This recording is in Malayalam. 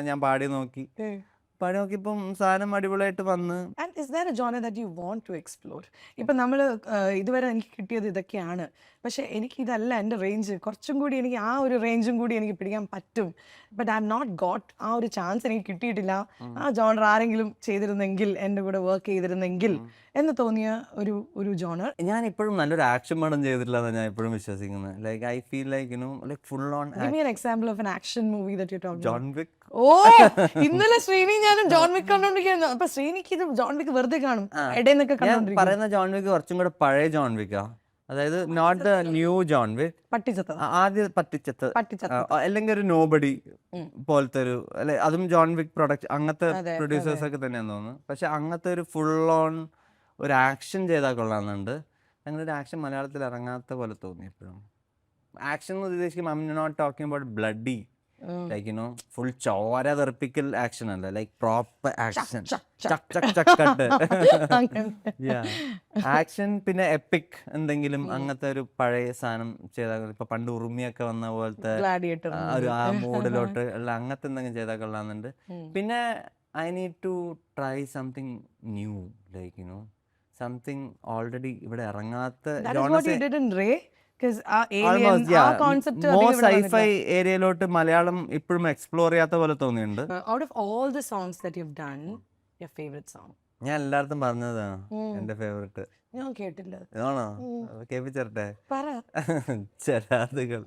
ഞാൻ പാടി നോക്കിയപ്പം സാധനം അടിപൊളിയായിട്ട് വന്ന്. And is there a genre that you want to explore? ഇപ്പം നമ്മൾ ഇതുവരെ എനിക്ക് കിട്ടിയത് ഇതൊക്കെയാണ്, പക്ഷെ എനിക്ക് ഇതല്ല എൻ്റെ റേഞ്ച്, കുറച്ചും കൂടി എനിക്ക് ആ ഒരു റേഞ്ചും കൂടി എനിക്ക് പിടിക്കാൻ പറ്റും, but I have not got ആ ഒരു ചാൻസ് എനിക്ക് കിട്ടിയിട്ടില്ല, ആ ജോണർ ആരെങ്കിലും ചെയ്തിരുന്നെങ്കിൽ, എൻ്റെ കൂടെ വർക്ക് ചെയ്തിരുന്നെങ്കിൽ എന്ന് തോന്നിയ ഒരു ജോണർ. ഞാൻ ഇപ്പോഴും നല്ലൊരു ആക്ഷൻ പടം ചെയ്തിട്ടില്ല എന്നാണ് ഞാൻ ഇപ്പോഴും വിശ്വസിക്കുന്നത്. Like I feel like like full on. Give me an example of an action movie that you're talking about. John Wick. ഓ, ഇന്നലെ ശ്രീനി ഞാനും ജോൺ വിക്ക് കണ്ടോണ്ടിരിക്കുന്നു. അപ്പൊ ശ്രീനിക്ക് ഇത് ജോൺ വിക്ക് വെറുതെ കാണും ഇടയിന്നൊക്കെ കണ്ടോണ്ടിരിക്കും. പറയുന്ന ജോൺ വിക്ക് കുറച്ചും കൂടെ പഴയ ജോൺ വിക്കാ, അതായത് not the new John Wick. ആദ്യം പട്ടിച്ചത്ത് അല്ലെങ്കിൽ ഒരു നോബഡി പോലത്തെ ഒരു, അല്ലെ അതും ജോൺ വിക്ക് പ്രൊഡക്ഷൻ അങ്ങനത്തെ പ്രൊഡ്യൂസേഴ്സ് ഒക്കെ തന്നെയാന്ന് തോന്നുന്നു. പക്ഷെ അങ്ങനത്തെ ഒരു ഫുൾ ഓൺ ഒരു ആക്ഷൻ ചെയ്താൽ കൊള്ളാമെന്നുണ്ട്. അങ്ങനെ ഒരു ആക്ഷൻ മലയാളത്തിൽ ഇറങ്ങാത്ത പോലെ തോന്നി എപ്പോഴും. ആക്ഷൻ എന്ന് ഉദ്ദേശിക്കുമ്പോൾ I'm not talking about bloody, like full ചോര തെറിപ്പിക്കൽ ആക്ഷൻ അല്ല, ലൈക്ക് പ്രോപ്പർ ആക്ഷൻ, ആക്ഷൻ. പിന്നെ എപ്പിക് എന്തെങ്കിലും അങ്ങനത്തെ ഒരു പഴയ സാധനം ചെയ്താൽ, ഇപ്പൊ പണ്ട് ഉറുമിയൊക്കെ വന്ന പോലത്തെ ഒരു ആ മൂഡിലോട്ട് ഉള്ള അങ്ങനത്തെ എന്തെങ്കിലും ചെയ്താൽ കൊള്ളാമെന്നുണ്ട്. പിന്നെ I need to try something new, like something already ഇവിടെ ഇറങ്ങാത്ത സൈഫൈ ഏരിയയിലോട്ട് മലയാളം ഇപ്പോഴും എക്സ്പ്ലോർ ചെയ്യാത്ത പോലെ തോന്നിയിട്ടുണ്ട്. ഞാൻ എല്ലായിടത്തും പറഞ്ഞതാ എന്റെ ഫേവറേറ്റ്. ഞാൻ കേട്ടില്ല. ആണോ? കേൾപ്പിച്ചേരട്ടെ. ചിരാതുകൾ.